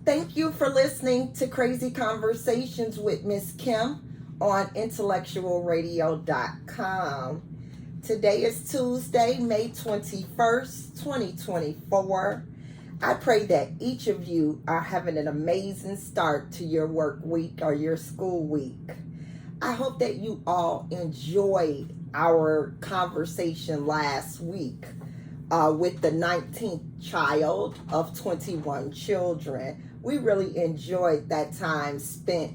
Thank you for listening to Crazy Conversations with Miss Kim on intellectualradio.com. Today is Tuesday, May 21st, 2024. I pray that each of you are having an amazing start to your work week or your school week. I hope that you all enjoyed our conversation last week with the 19th child of 21 children. We really enjoyed that time spent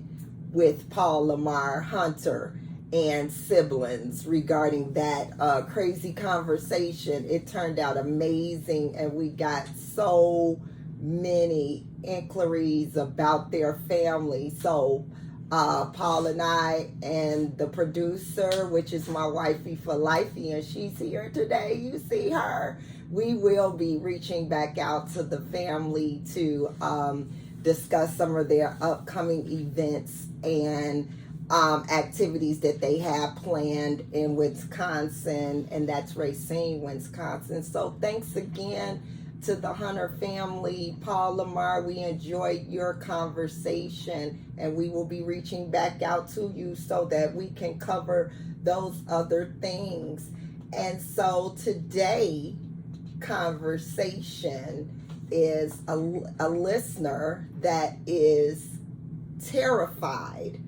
with Paul Lamar Hunter and siblings regarding that crazy conversation. It turned out amazing, and we got so many inquiries about their family. So Paul and I and the producer, which is my wifey for lifey, and she's here today. You see her. We will be reaching back out to the family to discuss some of their upcoming events and activities that they have planned in Wisconsin, and that's Racine, Wisconsin. So thanks again to the Hunter family. Paul Lamar, we enjoyed your conversation, and we will be reaching back out to you so that we can cover those other things. And so today conversation is a listener that is terrified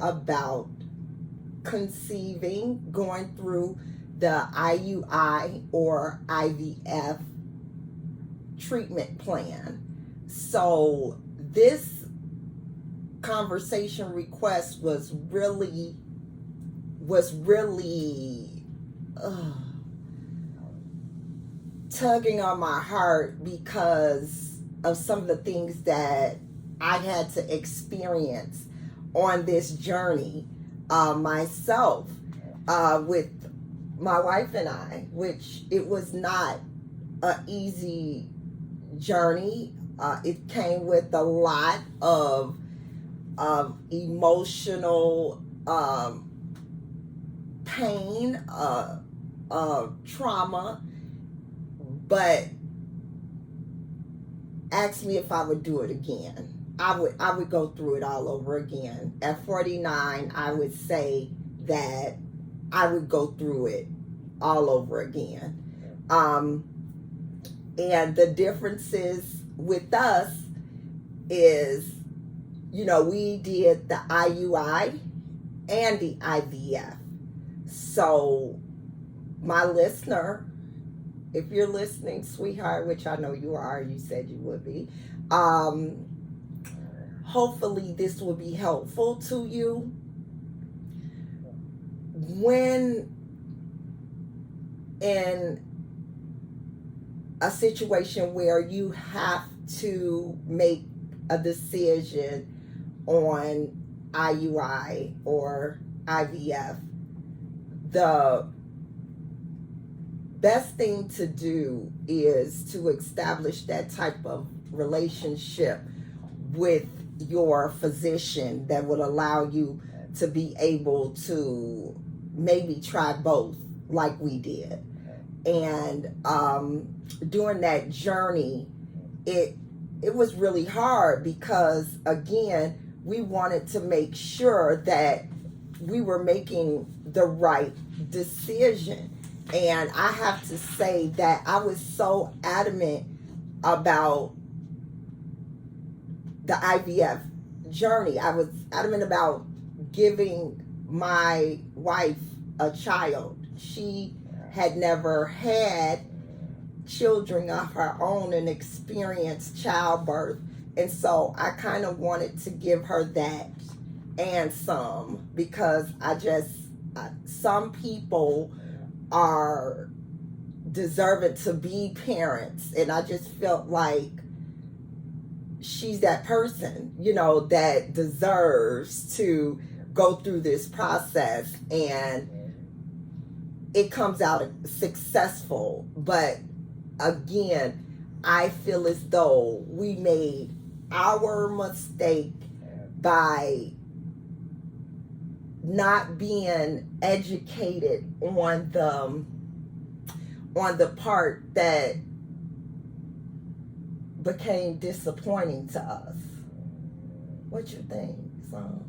about conceiving, going through the IUI or IVF treatment plan. So this conversation request was really tugging on my heart because of some of the things that I had to experience on this journey myself with my wife and I, which it was not an easy journey. It came with a lot of emotional pain, trauma, but asked me if I would do it again. I would go through it all over again. At 49, I would say that I would go through it all over again. And the differences with us is, we did the IUI and the IVF. So my listener, if you're listening, sweetheart, which I know you are, you said you would be, hopefully this will be helpful to you. When in a situation where you have to make a decision on IUI or IVF, the best thing to do is to establish that type of relationship with your physician that would allow you to be able to maybe try both like we did. And during that journey, it was really hard because, again, we wanted to make sure that we were making the right decision. And I have to say that I was so adamant about the IVF journey. I was adamant about giving my wife a child. She had never had children of her own and experienced childbirth. And so I kind of wanted to give her that and some, because some people are deserving to be parents, and I just felt like she's that person, that deserves to go through this process, and it comes out successful. But again, I feel as though we made our mistake by not being educated on the part that became disappointing to us. What you think, son?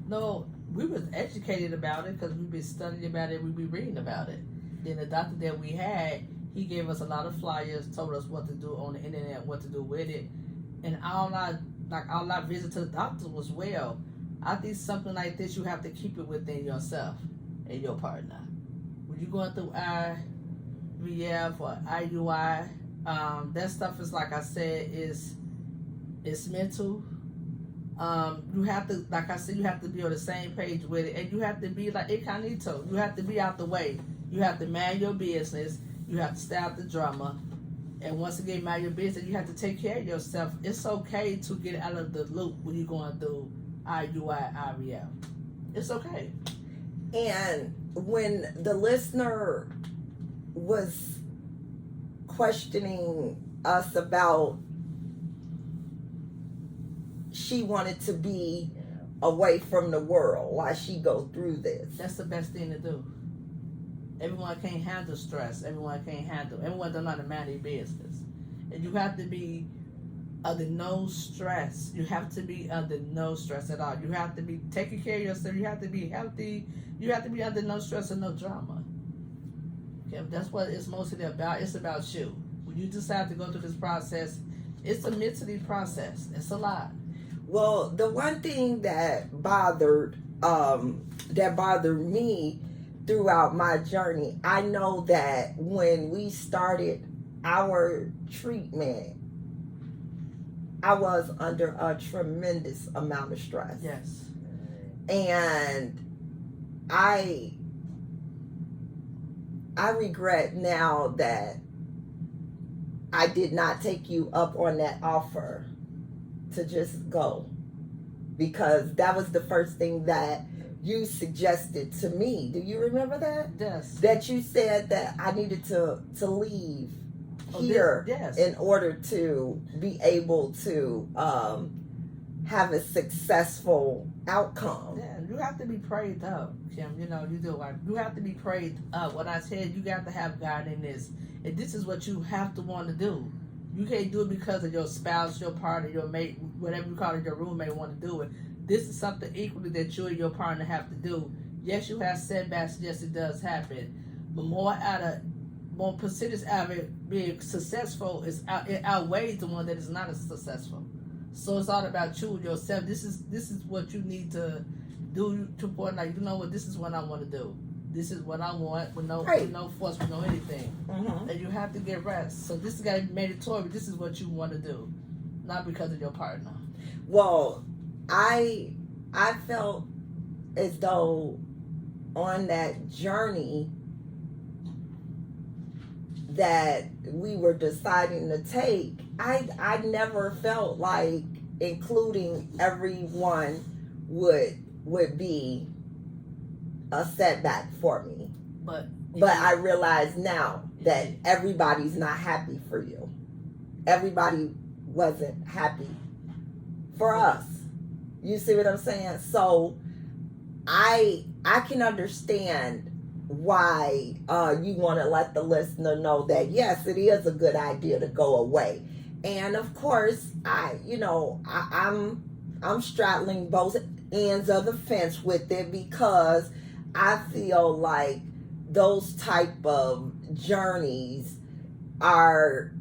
No, we was educated about it because we've been studying about it. We be reading about it. Then the doctor that we had, he gave us a lot of flyers, told us what to do on the internet, what to do with it, and all our visit to the doctor was well. I think something like this, you have to keep it within yourself and your partner. When you're going through IVF or IUI, that stuff is, like I said, it's mental. You have to, like I said, you have to be on the same page with it, and you have to be like incognito. You have to be out the way. You have to mind your business. You have to stay out the drama. And once again, mind your business. You have to take care of yourself. It's okay to get out of the loop when you're going through IUI, IVF. It's okay. And when the listener was questioning us about she wanted to be away from the world while she go through this. That's the best thing to do. Everyone can't handle stress. Everyone don't know how to manage their business. And you have to be under no stress. You have to be under no stress at all. You have to be taking care of yourself. You have to be healthy. You have to be under no stress and no drama. Okay, that's what it's mostly about. It's about you. When you decide to go through this process, it's a mentally process. It's a lot. Well, the one thing that bothered me throughout my journey, I know that when we started our treatment, I was under a tremendous amount of stress. Yes. And I regret now that I did not take you up on that offer to just go, because that was the first thing that you suggested to me. Do you remember that? Yes. That you said that I needed to leave here yes. in order to be able to have a successful outcome. Yeah, you have to be prayed up, Kim. You know, you do. Like, you have to be prayed up. What I said, you got to have God in this. And this is what you have to want to do. You can't do it because of your spouse, your partner, your mate, whatever you call it, your roommate want to do it. This is something equally that you and your partner have to do. Yes, you have setbacks. Yes, it does happen. But more percentage out of it being successful it outweighs the one that is not as successful. So it's all about you and yourself. This is what you need to do to point, like, you know what, this is what I want to do. This is what I want with no force, with no anything. Mm-hmm. And you have to get rest. So this is got to be mandatory. This is what you want to do, not because of your partner. Well, I felt as though on that journey that we were deciding to take, I never felt like including everyone would be a setback for me. But I realize now that everybody's not happy for you. Everybody wasn't happy for us. You see what I'm saying? So I can understand why you want to let the listener know that yes, it is a good idea to go away. And of course, I'm straddling both ends of the fence with it, because I feel like those type of journeys are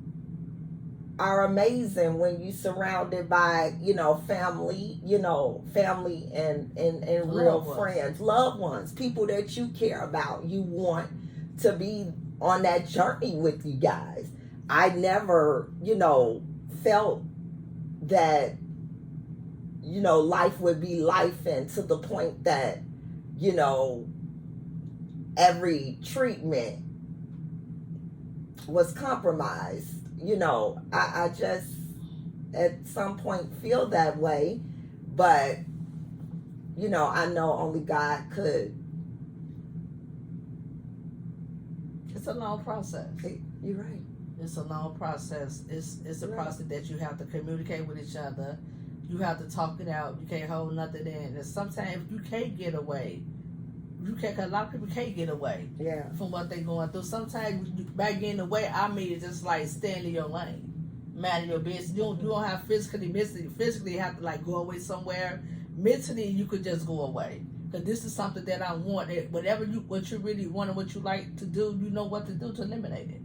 amazing when you surrounded by family and real friends, loved ones, people that you care about. You want to be on that journey with you guys. I never felt that life would be life, and to the point that every treatment was compromised. I just at some point feel that way, but I know only God could. It's a long process. You're right. It's a long process. It's a process that you have to communicate with each other. You have to talk it out. You can't hold nothing in. And sometimes you can't get away. A lot of people can't get away from what they're going through. Sometimes by getting away, I mean it's just like staying in your lane. mind your business. You don't have physically have to like go away somewhere. Mentally, you could just go away. Because this is something that I want. What you really want and what you like to do, you know what to do to eliminate it.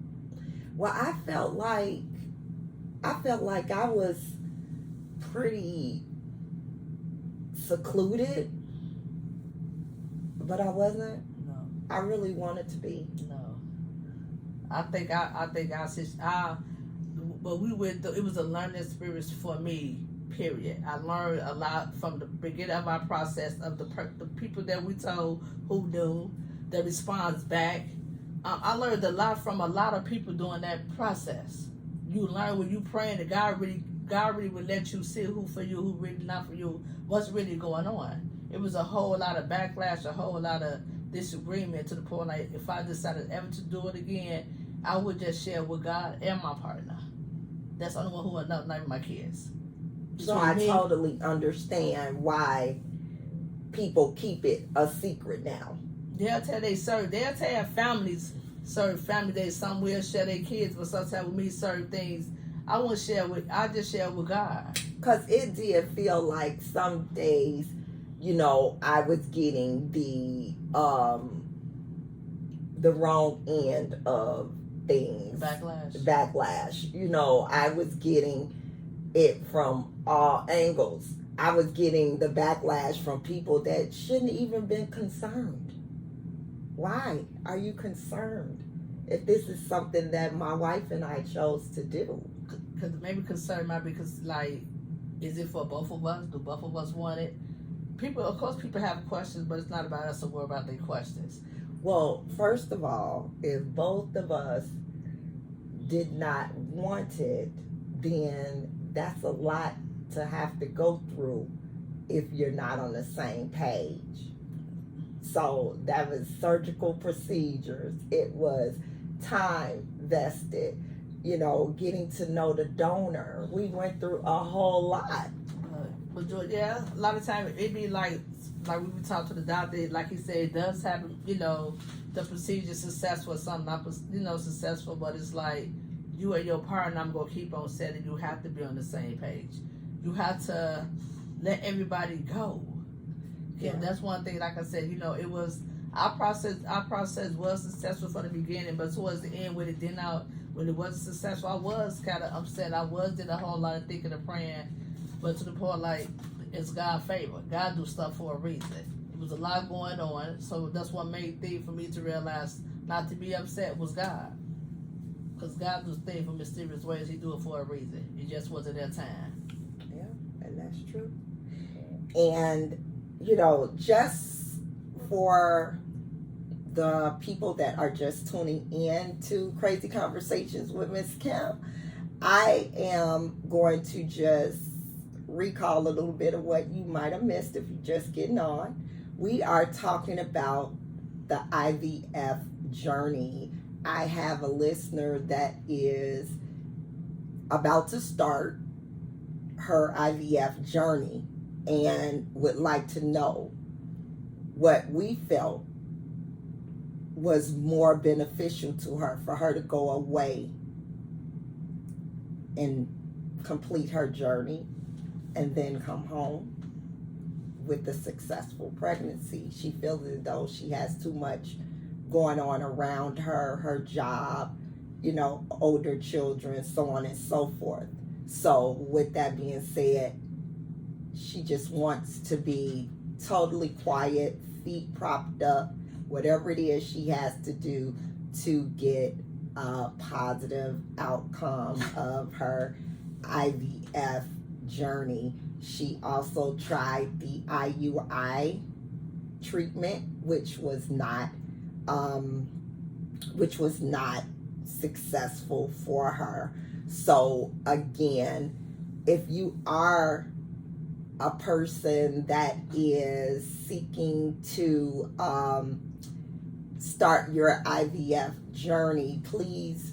Well, I felt like I was pretty secluded, but I wasn't. No. I really wanted to be. No. But we went through, it was a learning experience for me, period. I learned a lot from the beginning of our process of the people that we told who knew, the response back. I learned a lot from a lot of people during that process. You learn when you praying that God really will let you see who for you, who really not for you, what's really going on. It was a whole lot of backlash, a whole lot of disagreement to the point like if I decided ever to do it again, I would just share with God and my partner. That's the only one who would know, not even my kids. So I totally understand why people keep it a secret now. They'll tell families, certain family days, some will share their kids, but sometimes with me, certain things I just share with God. Because it did feel like some days, I was getting the wrong end of things. Backlash. I was getting it from all angles. I was getting the backlash from people that shouldn't even been concerned. Why are you concerned if this is something that my wife and I chose to do? Because maybe concern might be because, like, is it for both of us? Do both of us want it? Of course, people have questions, but it's not about us to worry about their questions. Well, first of all, if both of us did not want it, then that's a lot to have to go through if you're not on the same page. So that was surgical procedures. It was time vested, getting to know the donor. We went through a whole lot. But a lot of times it be like we would talk to the doctor, like he said, it does happen, the procedure successful, some not, successful, but it's like you and your partner, I'm going to keep on saying, you have to be on the same page. You have to let everybody go. Yeah. That's one thing, like I said, it was, our process was successful from the beginning, but towards the end, when it wasn't successful, I was kind of upset. I did a whole lot of thinking and praying, but to the point, like, it's God's favor. God do stuff for a reason. It was a lot going on, so that's what made thing for me to realize not to be upset was God. Because God does things for mysterious ways. He do it for a reason. It just wasn't their time. Yeah, and that's true. And, just for the people that are just tuning in to Crazy Conversations with Miss Kim, I am going to just recall a little bit of what you might have missed if you're just getting on. We are talking about the IVF journey. I have a listener that is about to start her IVF journey and would like to know what we felt was more beneficial to her, for her to go away and complete her journey and then come home with a successful pregnancy. She feels as though she has too much going on around her, her job, older children, so on and so forth. So with that being said, she just wants to be totally quiet, feet propped up, whatever it is she has to do to get a positive outcome of her IVF journey. She also tried the IUI treatment, which was not successful for her. So again, if you are a person that is seeking to start your IVF journey, please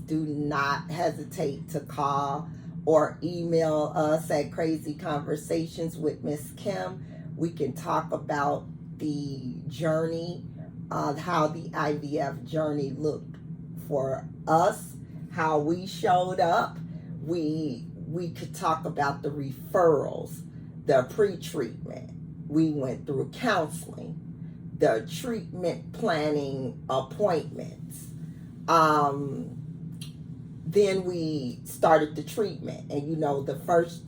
do not hesitate to call or email us at Crazy Conversations with Miss Kim. We can talk about the journey, how the IVF journey looked for us, how we showed up, we could talk about the referrals, the pre-treatment. We went through counseling, the treatment planning appointments. Then we started the treatment, and you know the first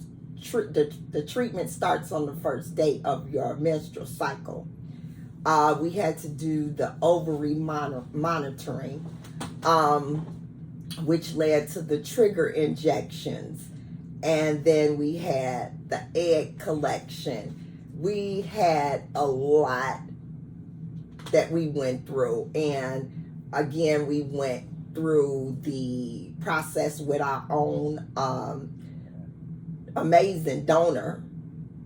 the treatment starts on the first day of your menstrual cycle. We had to do the ovary monitoring, which led to the trigger injections, and then we had the egg collection. We had a lot that we went through, and again we went through the process with our own amazing donor.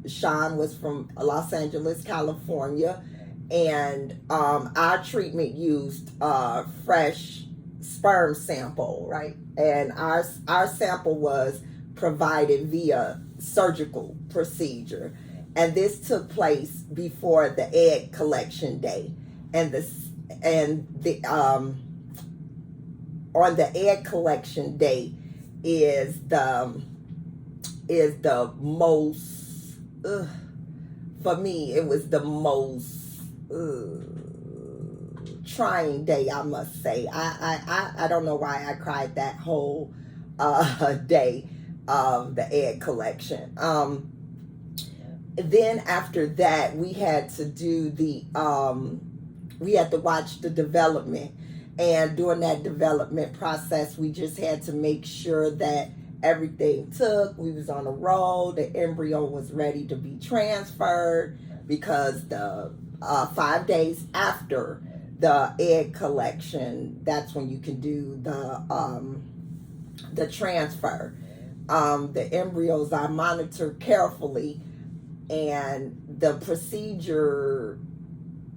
Sean was from Los Angeles, California, and our treatment used fresh sperm sample, right? And our sample was provided via surgical procedure, and this took place before the egg collection day. And on the egg collection day is the most for me, it was the most trying day, I must say. I don't know why I cried that whole day of the egg collection. Then after that, we had to do we had to watch the development. And during that development process, we just had to make sure that everything took. We was on a roll. The embryo was ready to be transferred, because the 5 days after the egg collection, that's when you can do the transfer. The embryos are monitored carefully, and the procedure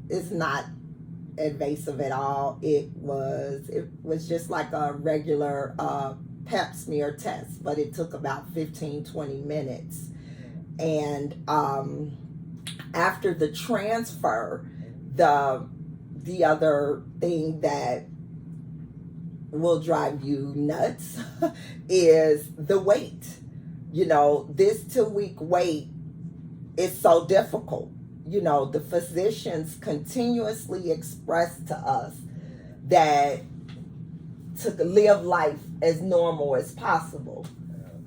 is not invasive at all. It was just like a regular pap smear test, but it took about 15-20 minutes. And after the transfer, the other thing that will drive you nuts is the wait. You know, this 2-week wait is so difficult. You know, the physicians continuously express to us that to live life as normal as possible.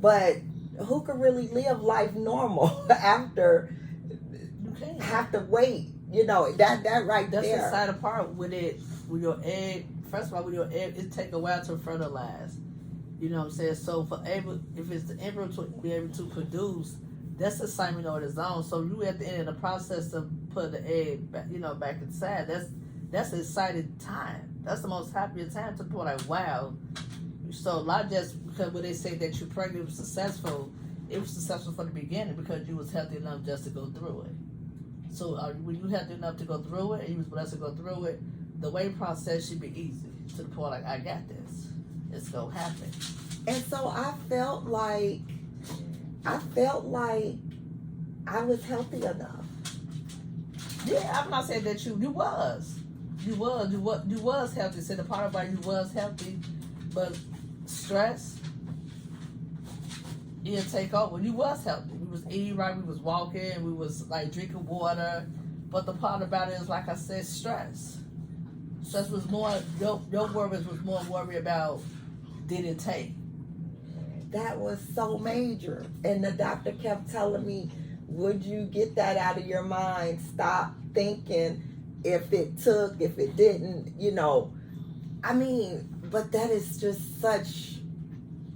But who can really live life normal after you have to wait? You know, that right That's there. That's the sad part with it. With your egg, first of all, with your egg, it take a while to fertilize. You know what I'm saying? So if it's the embryo to be able to produce, that's the assignment on its own. So you at the end of the process of put the egg back, back inside. That's an exciting time. That's the most happiest time to put like, wow. So not just because when they say that you're pregnant was successful, it was successful from the beginning because you was healthy enough just to go through it. So when you healthy enough to go through it, and you was blessed to go through it, the waiting process should be easy to the point like I got this. It's gonna happen. And so I felt like I was healthy enough. Yeah, I'm not saying that you was healthy. So the part about you was healthy, but stress didn't take over. You was healthy. We was eating right. We was walking. We was like drinking water. But the part about it is, like I said, stress. Stress was more. Your worries was more worry about did it take. That was so major. And the doctor kept telling me, would you get that out of your mind? Stop thinking if it took, if it didn't, I mean, but that is just such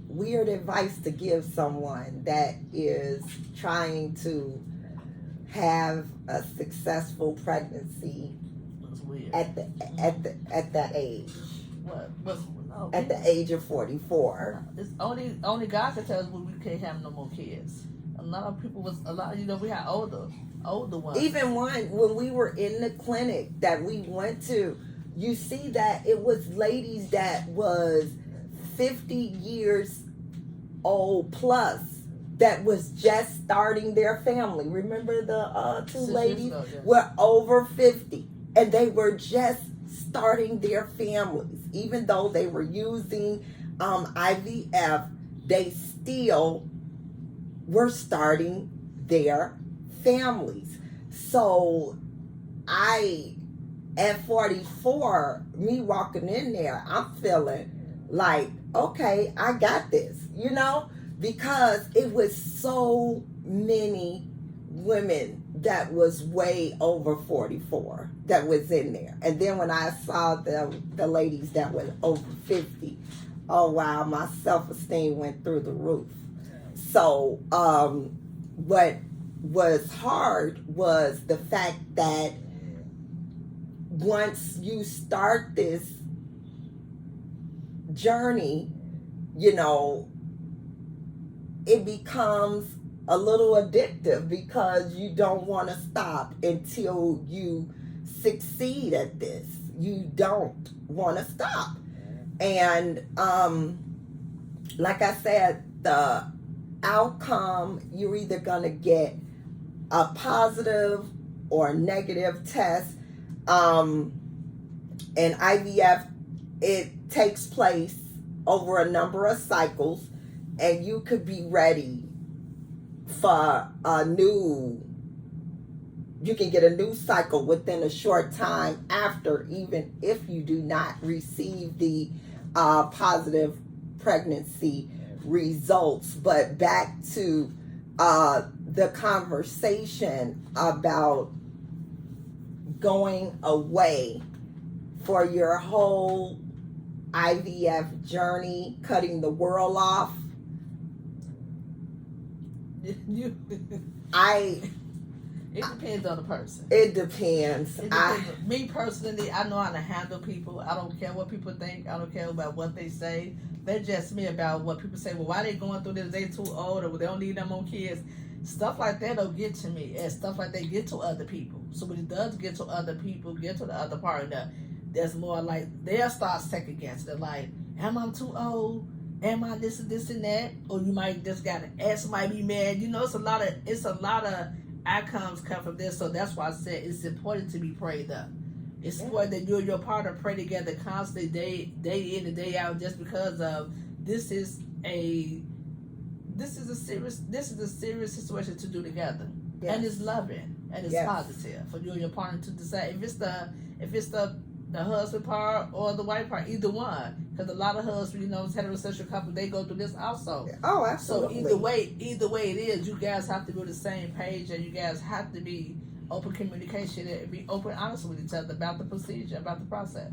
weird advice to give someone that is trying to have a successful pregnancy at that age. At the age of 44. It's only God can tell us when we can't have no more kids. A lot of people we had older ones. Even when we were in the clinic that we went to, you see that it was ladies that was 50 years old plus that was just starting their family. Remember the two ladies were over 50 and they were just starting their families. Even though they were using IVF, they still were starting their families. So at 44, me walking in there, I'm feeling like, okay, I got this, because it was so many women that was way over 44 that was in there. And then when I saw the ladies that were over 50, oh wow, my self-esteem went through the roof. So what was hard was the fact that once you start this journey, it becomes a little addictive because you don't want to stop until you succeed at this. You don't want to stop. And like I said, the outcome, you're either going to get a positive or negative test. And IVF, it takes place over a number of cycles, and you could be ready for you can get a new cycle within a short time after, even if you do not receive the positive pregnancy results. But back to the conversation about going away for your whole IVF journey, cutting the world off. It depends on the person. It depends. Me personally, I know how to handle people. I don't care what people think. I don't care about what they say. They're just me about what people say. Well, why they going through this? They too old, or they don't need them on kids. Stuff like that don't get to me, and stuff like that get to other people. So when it does get to other people, get to the other partner, there's more like they'll start second guessing. They're like, am I too old? Am I this and this and that? Or you might just got an ex might be mad. It's a lot of outcomes come from this. So that's why I said it's important to be prayed up. It's important that you and your partner pray together constantly, day in and day out, just because of this is a serious situation to do together. Yes. And it's loving and it's positive for you and your partner to decide if it's the husband part or the wife part, either one. Because a lot of husbands, heterosexual couples, they go through this also. Oh, absolutely. So either way it is, you guys have to be on the same page, and you guys have to be open communication and be open, honest with each other about the procedure, about the process.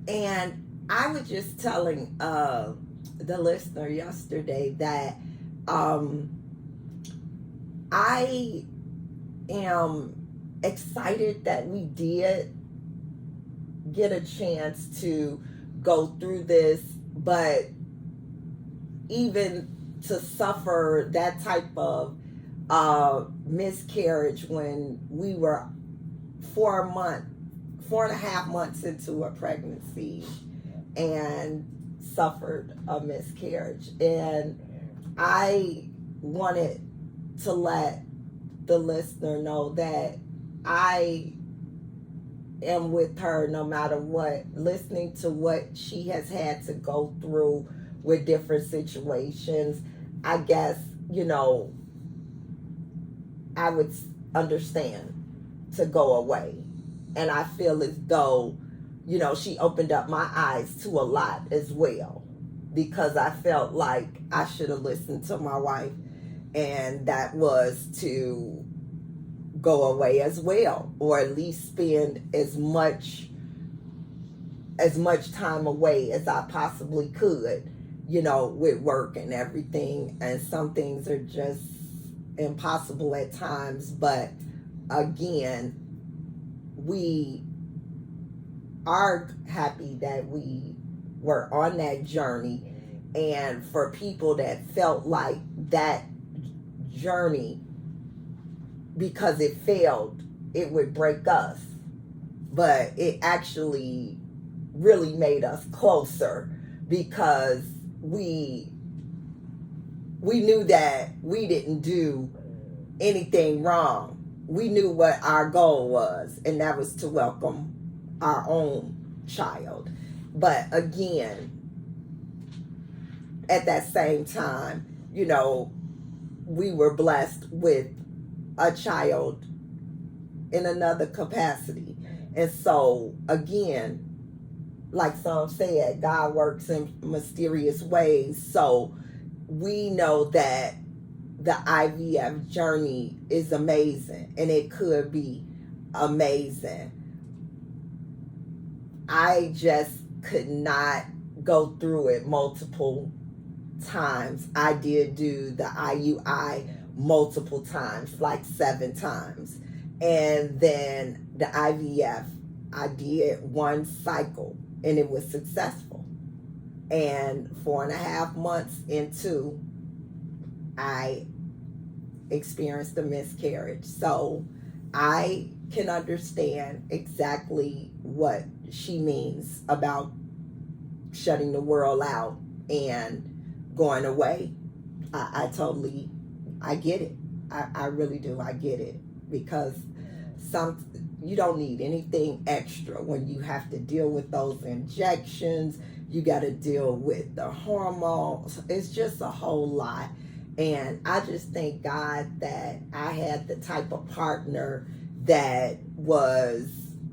And I was just telling the listener yesterday that I am excited that we did get a chance to go through this, but even to suffer that type of miscarriage when we were 4.5 months into a pregnancy and suffered a miscarriage. And I wanted to let the listener know that I am with her no matter what, listening to what she has had to go through with different situations. I guess, I would understand to go away. And I feel as though, she opened up my eyes to a lot as well, because I felt like I should have listened to my wife, and that was to go away as well, or at least spend as much time away as I possibly could, with work and everything. And some things are just impossible at times, but again, we are happy that we were on that journey. And for people that felt like that journey, because it failed, it would break us, but it actually really made us closer, because we knew that we didn't do anything wrong. We knew what our goal was, and that was to welcome our own child. But again, at that same time, we were blessed with a child in another capacity. And so, again, like some said, God works in mysterious ways. So we know that the IVF journey is amazing, and it could be amazing. I just could not go through it multiple times. I did do the IUI multiple times, like 7 times. And then the IVF, I did one cycle, and it was successful. And 4.5 months into, I experienced a miscarriage. So I can understand exactly what she means about shutting the world out and going away. I get it. I really do. I get it, because you don't need anything extra when you have to deal with those injections. You got to deal with the hormones. It's just a whole lot. And I just thank God that I had the type of partner that was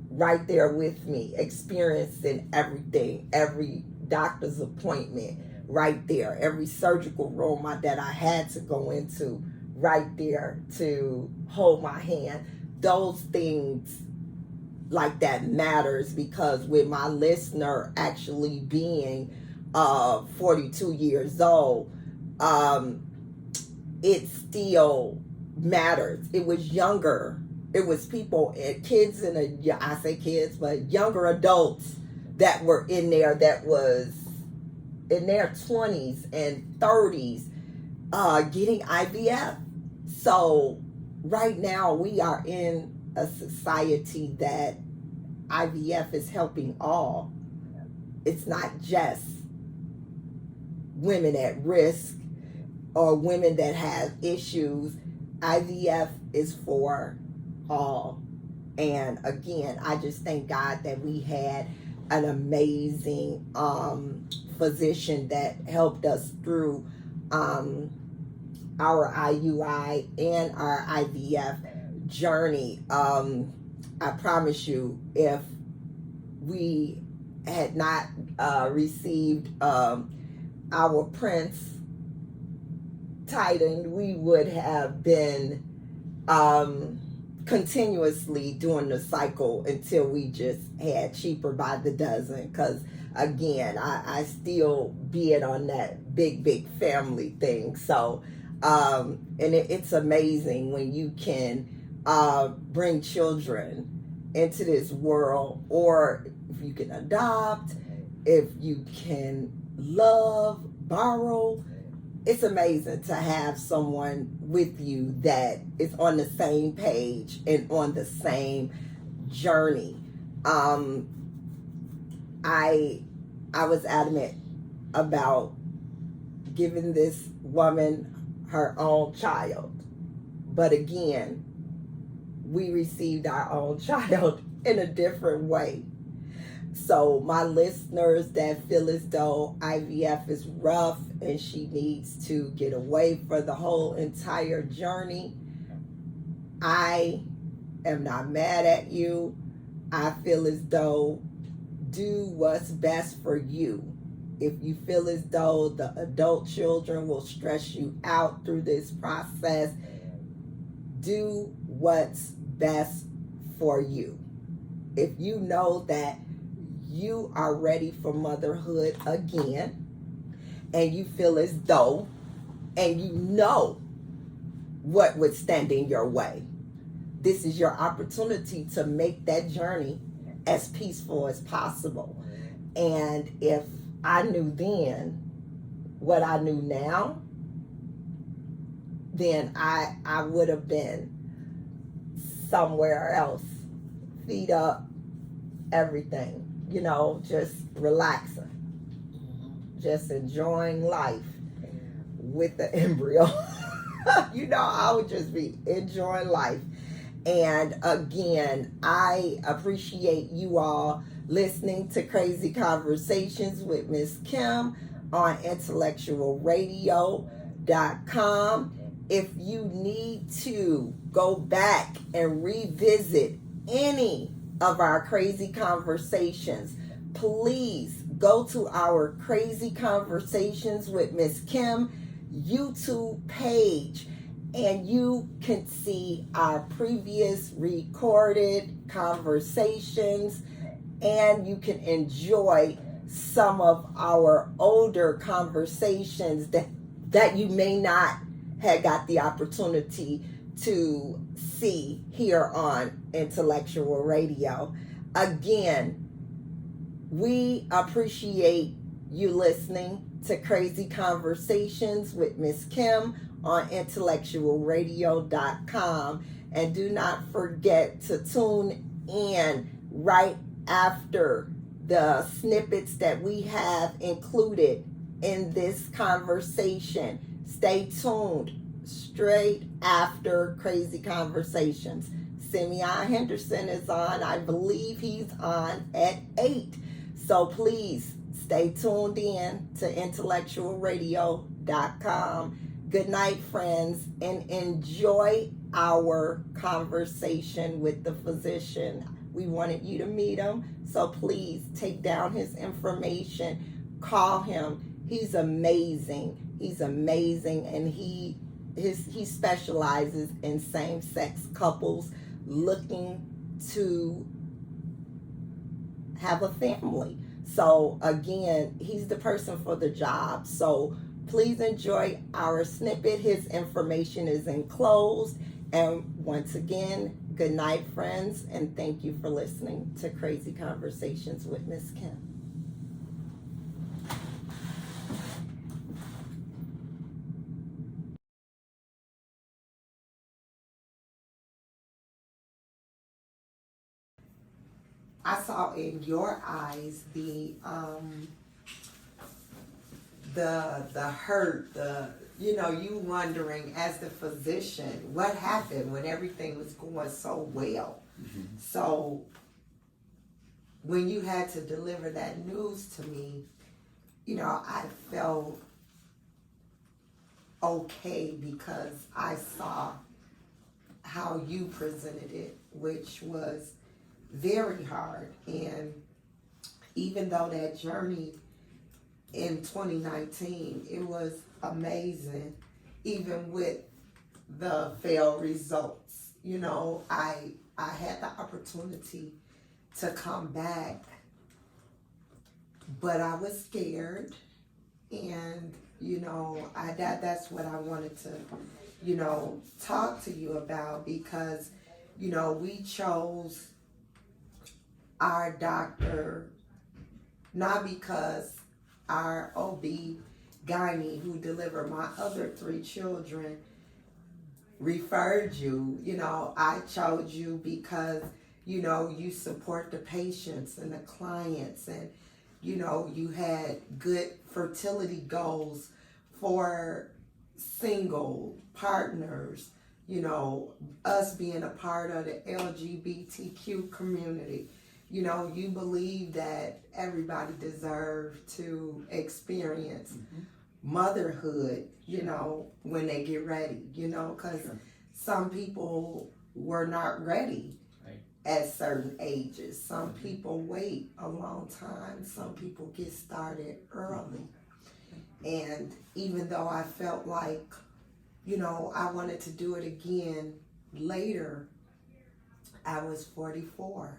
right there with me, experiencing everything, every doctor's appointment right there, every surgical room that I had to go into right there to hold my hand. Those things like that matters, because with my listener actually being 42 years old, it still matters. It was younger. It was people, kids, I say kids, but younger adults that were in there, that was in their 20s and 30s getting IVF. So right now we are in a society that IVF is helping all. It's not just women at risk or women that have issues. IVF is for all. And again, I just thank God that we had an amazing physician that helped us through our IUI and our IVF journey. I promise you, if we had not received our Prince Titan, we would have been continuously doing the cycle until we just had cheaper by the dozen. Because again, I still be it on that big family thing. So and it's amazing when you can bring children into this world, or if you can adopt, if you can love, borrow. It's amazing to have someone with you that is on the same page and on the same journey. I was adamant about giving this woman her own child. But again, we received our own child in a different way. So my listeners that feel as though IVF is rough and she needs to get away for the whole entire journey, I am not mad at you. I feel as though do what's best for you. If you feel as though the adult children will stress you out through this process, do what's best for you. If you know that you are ready for motherhood again, and you feel as though, and you know what would stand in your way, this is your opportunity to make that journey as peaceful as possible. And if I knew then what I knew now, then I would have been somewhere else, feet up, everything, just relaxing, just enjoying life with the embryo. I would just be enjoying life. And again, I appreciate you all listening to Crazy Conversations with Miss Kim. on intellectualradio.com. If you need to go back and revisit any of our crazy conversations, please go to our Crazy Conversations with Miss Kim YouTube page, and you can see our previous recorded conversations, and you can enjoy some of our older conversations that you may not have got the opportunity to see here on Intellectual Radio. Again, we appreciate you listening to Crazy Conversations with Miss Kim on intellectualradio.com. And do not forget to tune in right after the snippets that we have included in this conversation. Stay tuned straight after Crazy Conversations. Simeon Henderson is on. I believe he's on at 8. So please stay tuned in to intellectualradio.com. Good night, friends, and enjoy our conversation with the physician. We wanted you to meet him, so please take down his information. Call him. He's amazing. He's amazing, and he specializes in same-sex couples looking to have a family. So again, he's the person for the job. So please enjoy our snippet. His information is enclosed. And once again, good night, friends, and thank you for listening to Crazy Conversations with Miss Kim. I saw in your eyes the hurt, you wondering as the physician what happened when everything was going so well. Mm-hmm. So when you had to deliver that news to me, I felt okay because I saw how you presented it, which was very hard. And even though that journey in 2019, it was amazing, even with the failed results. I had the opportunity to come back, but I was scared, and that's what I wanted to talk to you about, because we chose our doctor not because our OB-GYN who delivered my other 3 children referred you. I chose you because you support the patients and the clients, and you had good fertility goals for single partners, us being a part of the LGBTQ community. You believe that everybody deserves to experience motherhood, when they get ready, because some people were not ready at certain ages. Some people wait a long time. Some people get started early. And even though I felt like, I wanted to do it again later, I was 44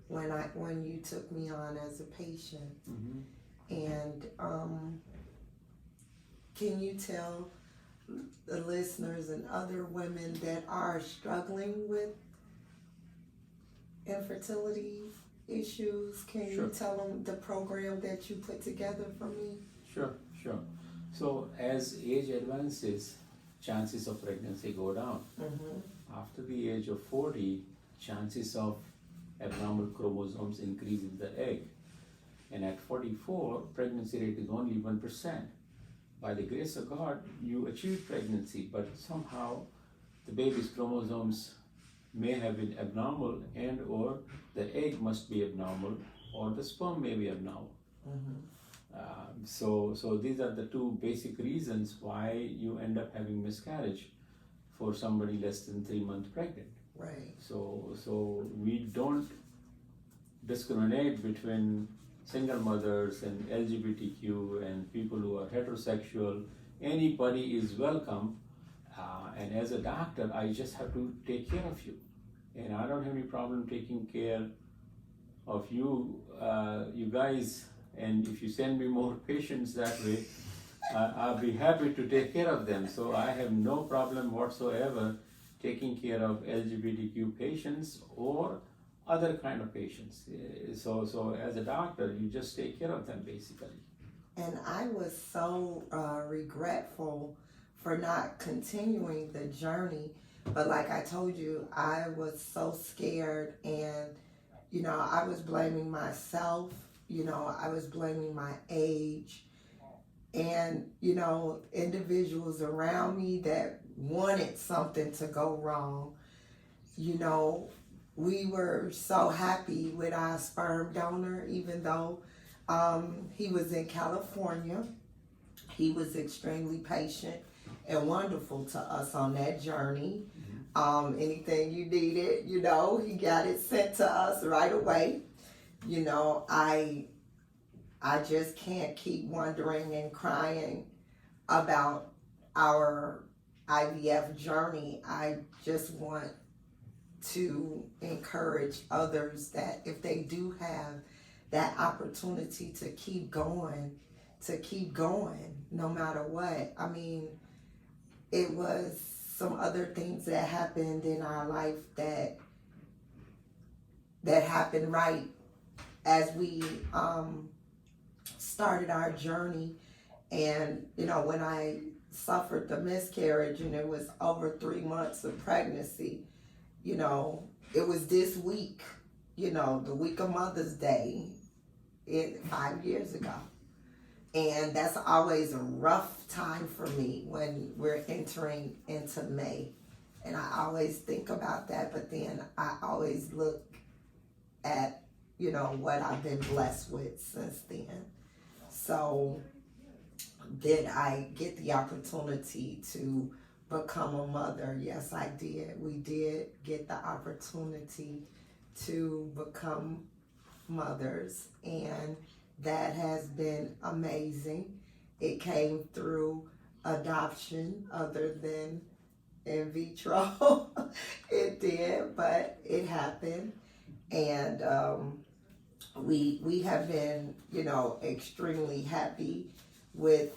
when you took me on as a patient. Mm-hmm. And can you tell the listeners and other women that are struggling with infertility issues, can you tell them the program that you put together for me? Sure. So as age advances, chances of pregnancy go down. Mm-hmm. After the age of 40, chances of abnormal chromosomes increase in the egg. And at 44, pregnancy rate is only 1%. By the grace of God, you achieve pregnancy, but somehow the baby's chromosomes may have been abnormal, and or the egg must be abnormal, or the sperm may be abnormal. Mm-hmm. So these are the two basic reasons why you end up having miscarriage for somebody less than 3 months pregnant. Right. So we don't discriminate between single mothers and LGBTQ and people who are heterosexual. Anybody is welcome. And as a doctor, I just have to take care of you. And I don't have any problem taking care of you, you guys. And if you send me more patients that way, I'll be happy to take care of them. So I have no problem whatsoever taking care of LGBTQ patients or other kind of patients. So as a doctor, you just take care of them basically. And I was so regretful for not continuing the journey. But like I told you, I was so scared, and, I was blaming myself. I was blaming my age and, individuals around me that wanted something to go wrong. We were so happy with our sperm donor, even though he was in California. He was extremely patient and wonderful to us on that journey. Anything you needed, he got it sent to us right away. I just can't keep wondering and crying about our IVF journey. I just want to encourage others that if they do have that opportunity to keep going no matter what. I mean, it was some other things that happened in our life that happened right as we started our journey. And when I suffered the miscarriage and it was over 3 months of pregnancy, it was this week, the week of Mother's Day 5 years ago. And that's always a rough time for me when we're entering into May. And I always think about that, but then I always look at, what I've been blessed with since then. So did I get the opportunity to become a mother? Yes, I did. We did get the opportunity to become mothers, and that has been amazing. It came through adoption other than in vitro. It did, but it happened. And we have been, extremely happy with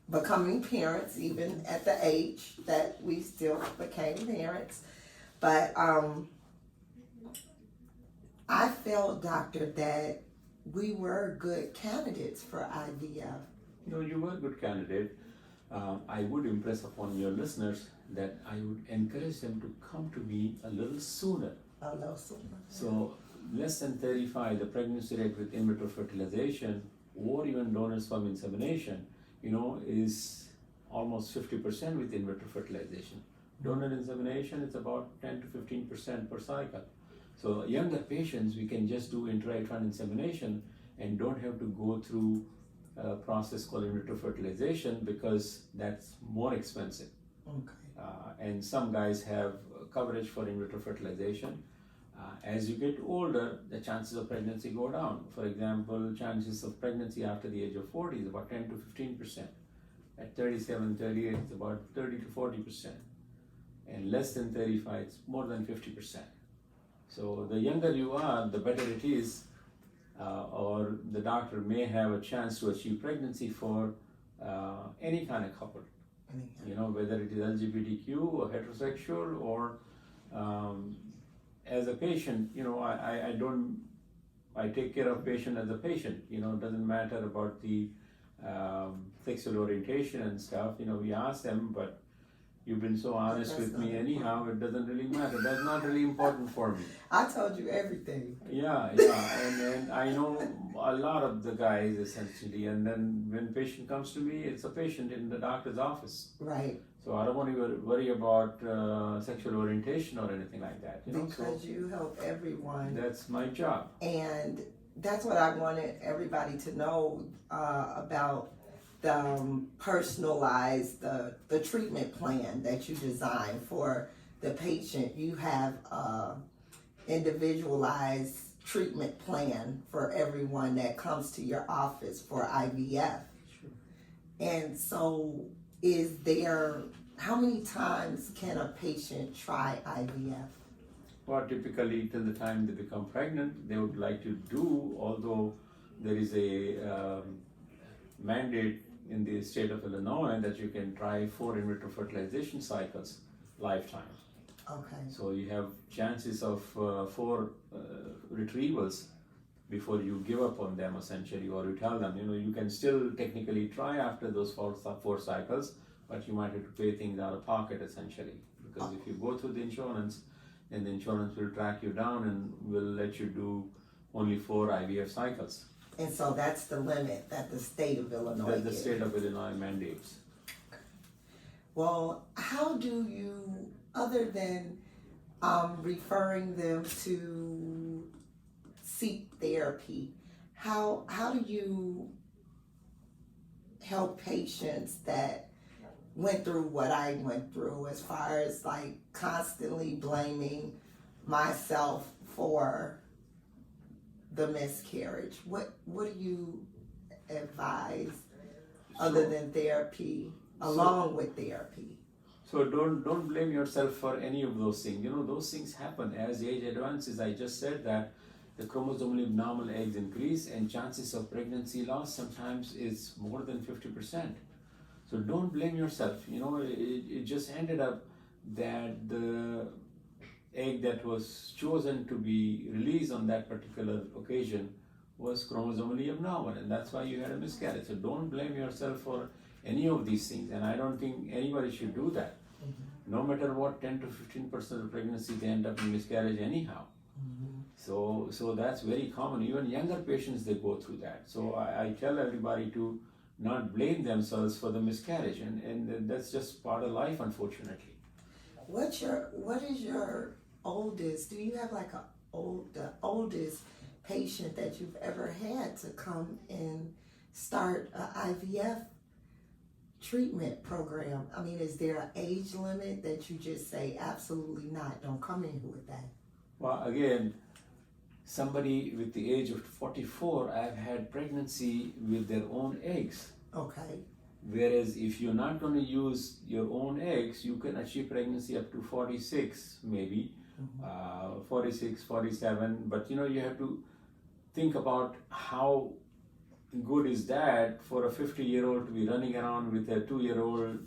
becoming parents, even at the age that we still became parents. But I felt, doctor, that we were good candidates for IVF. No, you were a good candidate. I would impress upon your listeners that I would encourage them to come to me a little sooner. A little sooner. So less than 35, the pregnancy rate with in vitro fertilization or even donor sperm insemination, is almost 50% with in vitro fertilization. Donor insemination, it's about 10 to 15% per cycle. So younger patients, we can just do intra-uterine insemination and don't have to go through a process called in vitro fertilization because that's more expensive. Okay. And some guys have coverage for in vitro fertilization. As you get older, the chances of pregnancy go down. For example, chances of pregnancy after the age of 40 is about 10 to 15%. At 37, 38, it's about 30 to 40%. And less than 35, it's more than 50%. So the younger you are, the better it is, or the doctor may have a chance to achieve pregnancy for any kind of couple. Whether it is LGBTQ or heterosexual or as a patient, I take care of patient as a patient. It doesn't matter about the sexual orientation and stuff. We ask them, but you've been so honest with me anyhow, it doesn't really matter. That's not really important for me. I told you everything. Yeah, and I know a lot of the guys essentially, and then when patient comes to me, it's a patient in the doctor's office. Right. So I don't want to worry about sexual orientation or anything like that. Because you help everyone. That's my job. And that's what I wanted everybody to know about the personalized the treatment plan that you design for the patient. You have individualized treatment plan for everyone that comes to your office for IVF. Sure. And so, is there, how many times can a patient try IVF? Well, typically till the time they become pregnant, they would like to do, although there is a mandate in the state of Illinois that you can try 4 in vitro fertilization cycles lifetime. Okay. So you have chances of 4 retrievals before you give up on them essentially, or you tell them, you can still technically try after those 4 cycles, but you might have to pay things out of pocket essentially. Because if you go through the insurance, then the insurance will track you down and will let you do only 4 IVF cycles. And so that's the limit that the state of Illinois That the gives. state of Illinois mandates. Well, how do you, other than referring them to seek therapy, how do you help patients that went through what I went through, as far as like constantly blaming myself for the miscarriage? What do you advise other than therapy, along with therapy? So don't blame yourself for any of those things. Those things happen as age advances. I just said that the chromosomally abnormal eggs increase and chances of pregnancy loss sometimes is more than 50%. So don't blame yourself. It just ended up that the egg that was chosen to be released on that particular occasion was chromosomally abnormal, and that's why you had a miscarriage. So don't blame yourself for any of these things, and I don't think anybody should do that. Mm-hmm. No matter what, 10 to 15% of pregnancies they end up in miscarriage anyhow. Mm-hmm. So that's very common. Even younger patients, they go through that. So I tell everybody to not blame themselves for the miscarriage, and that's just part of life, unfortunately. What is your oldest? Do you have like the oldest patient that you've ever had to come and start an IVF treatment program? I mean, is there an age limit that you just say absolutely not? Don't come in here with that. Well, again, somebody with the age of 44, I've had pregnancy with their own eggs. Okay. Whereas if you're not going to use your own eggs, you can achieve pregnancy up to 46 maybe, 46, 47. But you have to think about how good is that for a 50-year-old to be running around with a 2-year-old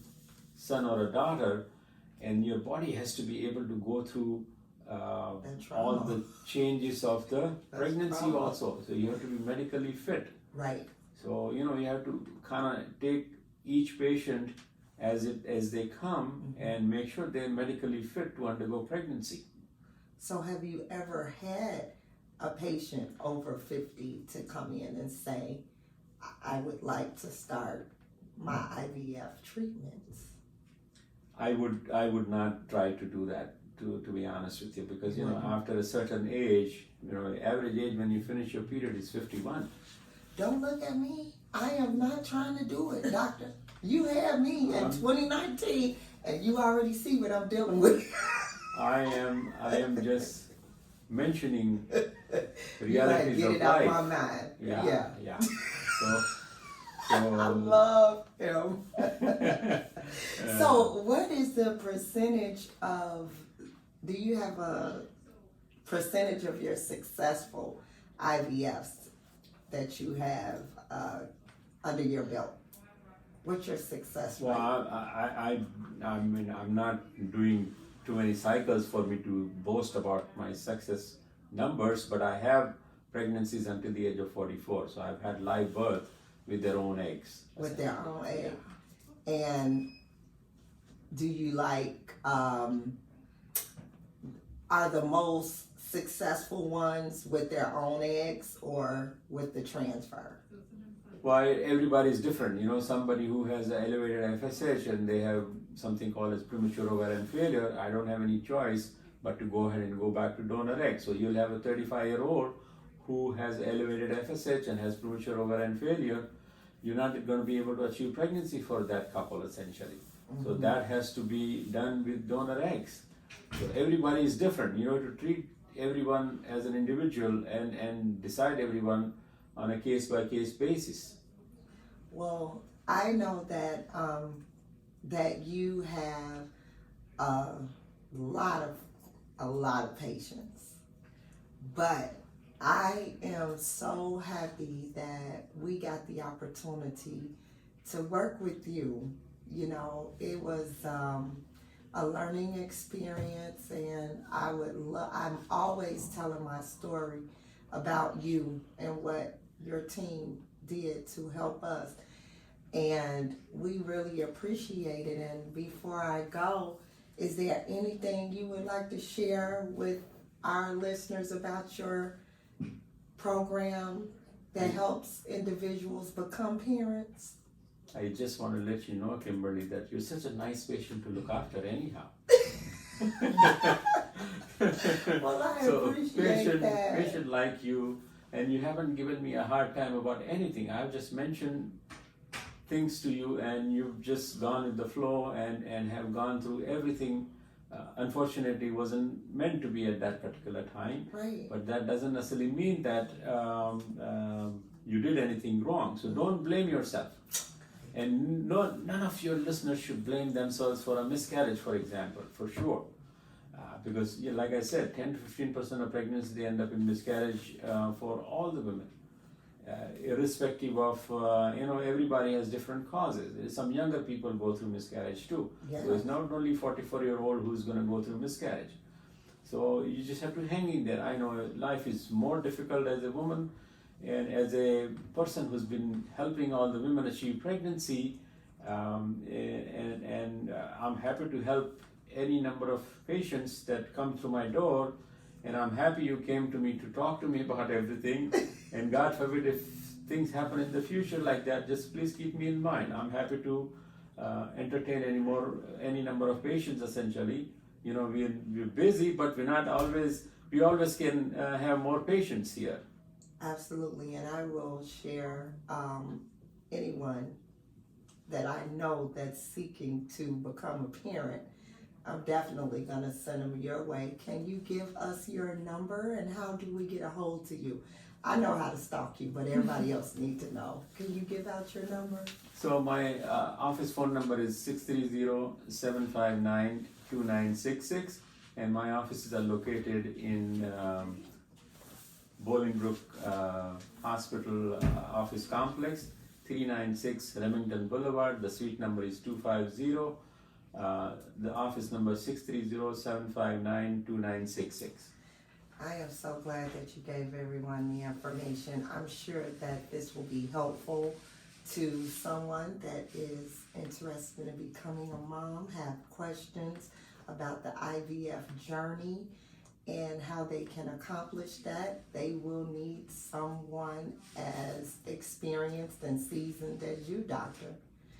son or a daughter, and your body has to be able to go through all the changes of the pregnancy trauma. Also. So you have to be medically fit. Right. So you have to kind of take each patient as they come and make sure they're medically fit to undergo pregnancy. So have you ever had a patient over 50 to come in and say, I would like to start my IVF treatments? I would not try to do that, to be honest with you, because after a certain age, the average age when you finish your period is 51. Don't look at me. I am not trying to do it, doctor. You had me in 2019, and you already see what I'm dealing with. I am just mentioning realities get of it life. out my mind. Yeah. So I love him. So what is the percentage of, do you have a percentage of your successful IVFs that you have under your belt? What's your success rate? Well, I mean, I'm not doing too many cycles for me to boast about my success numbers, but I have pregnancies until the age of 44. So I've had live birth with their own eggs. With their own egg. And do you like, are the most successful ones with their own eggs or with the transfer? Well, everybody's different. Somebody who has an elevated FSH and they have something called as premature ovarian failure, I don't have any choice but to go ahead and go back to donor eggs. So you'll have a 35-year-old who has elevated FSH and has premature ovarian failure, you're not going to be able to achieve pregnancy for that couple essentially. So that has to be done with donor eggs. So everybody is different. You have to treat everyone as an individual and decide everyone on a case by case basis. Well, I know that that you have a lot of patience, but I am so happy that we got the opportunity to work with you. You know, it was a learning experience, and I'm always telling my story about you and what your team did to help us, and we really appreciate it. And before I go, is there anything you would like to share with our listeners about your program that helps individuals become parents? I just want to let you know, Kimberly, that you're such a nice patient to look after anyhow. Well, I So appreciate that. patient like you, and you haven't given me a hard time about anything. I've just mentioned things to you, and you've just gone with the flow and have gone through everything. Unfortunately, wasn't meant to be at that particular time. Right. But that doesn't necessarily mean that you did anything wrong. So don't blame yourself. And none of your listeners should blame themselves for a miscarriage, for example, for sure. Because, like I said, 10 to 15% of pregnancies, they end up in miscarriage for all the women. Irrespective of, everybody has different causes. Some younger people go through miscarriage too. Yeah. So it's not only 44-year-old who's going to go through miscarriage. So you just have to hang in there. I know life is more difficult as a woman, and as a person who's been helping all the women achieve pregnancy, and I'm happy to help any number of patients that come through my door, and I'm happy you came to me to talk to me about everything. And God forbid if things happen in the future like that, just please keep me in mind. I'm happy to entertain any number of patients essentially. You know, we're busy, but we always can have more patients here. Absolutely, and I will share anyone that I know that's seeking to become a parent. I'm definitely going to send them your way. Can you give us your number, and how do we get a hold to you? I know how to stalk you, but everybody else needs to know. Can you give out your number? So my office phone number is 630-759-2966, and my offices are located in Bolingbrook Hospital Office Complex, 396 Remington Boulevard. The suite number is 250. The office number is 630-759-2966. I am so glad that you gave everyone the information. I'm sure that this will be helpful to someone that is interested in becoming a mom, have questions about the IVF journey and how they can accomplish that. They will need someone as experienced and seasoned as you, doctor.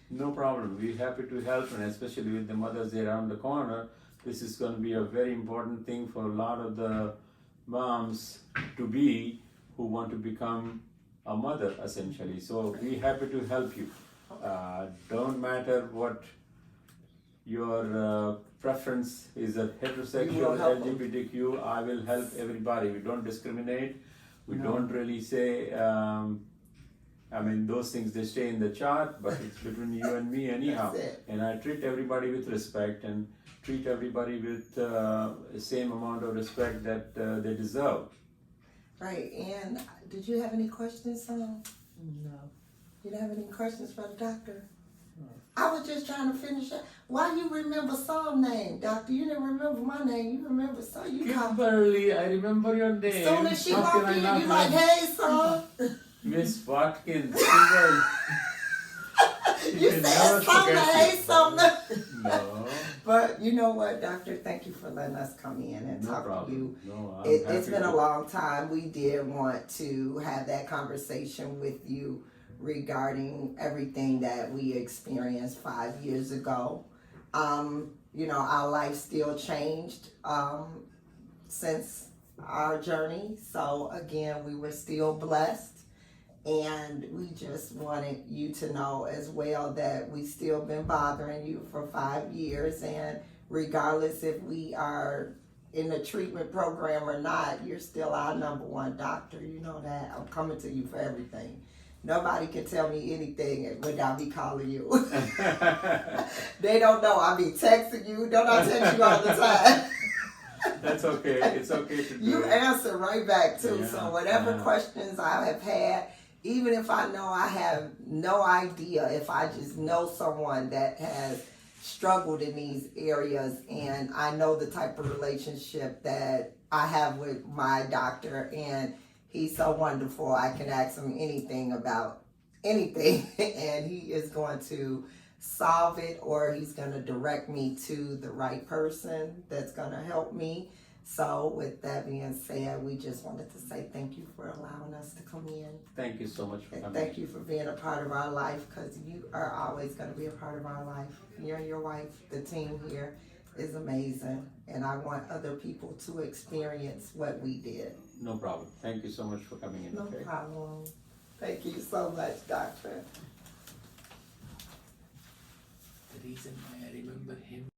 No problem. We're happy to help, and especially with the mothers around the corner, this is going to be a very important thing for a lot of the moms to be who want to become a mother essentially. So we're happy to help you. Don't matter what your preference is, a heterosexual, LGBTQ, I will help everybody. We don't discriminate. We don't really say, those things, they stay in the chart, but it's between you and me anyhow. And I treat everybody with respect and treat everybody with the same amount of respect that they deserve. Right, and did you have any questions, son? No. You don't have any questions for the doctor? No. I was just trying to finish up. Why you remember some name, doctor? You didn't remember my name. You remember some. You Kimberly, I remember your name. As soon as she How walked can I in, not you like, hey, son. Miss Watkins. Kimberly. You said something, hey, something. No. But you know what, doctor? Thank you for letting us come in and No talk problem. to you. No, It's been a long time. We did want to have that conversation with you regarding everything that we experienced 5 years ago. Our life still changed since our journey. So again, we were still blessed. And we just wanted you to know as well that we still been bothering you for 5 years. And regardless if we are in the treatment program or not, you're still our number one doctor. You know that. I'm coming to you for everything. Nobody can tell me anything without me calling you. They don't know. I be texting you. Don't I text you all the time? That's okay. It's okay to do You it. answer right back too. Yeah, So whatever yeah. questions I have had, even if I know I have no idea, if I just know someone that has struggled in these areas and I know the type of relationship that I have with my doctor and he's so wonderful, I can ask him anything about anything and he is going to solve it, or he's going to direct me to the right person that's going to help me. So with that being said, we just wanted to say thank you for allowing us to come in. Thank you so much for And coming. thank you for being a part of our life, because you are always going to be a part of our life. You and your wife, the team here is amazing. And I want other people to experience what we did. No problem. Thank you so much for coming in. No Okay? problem. Thank you so much, Doctor. The reason why I remember him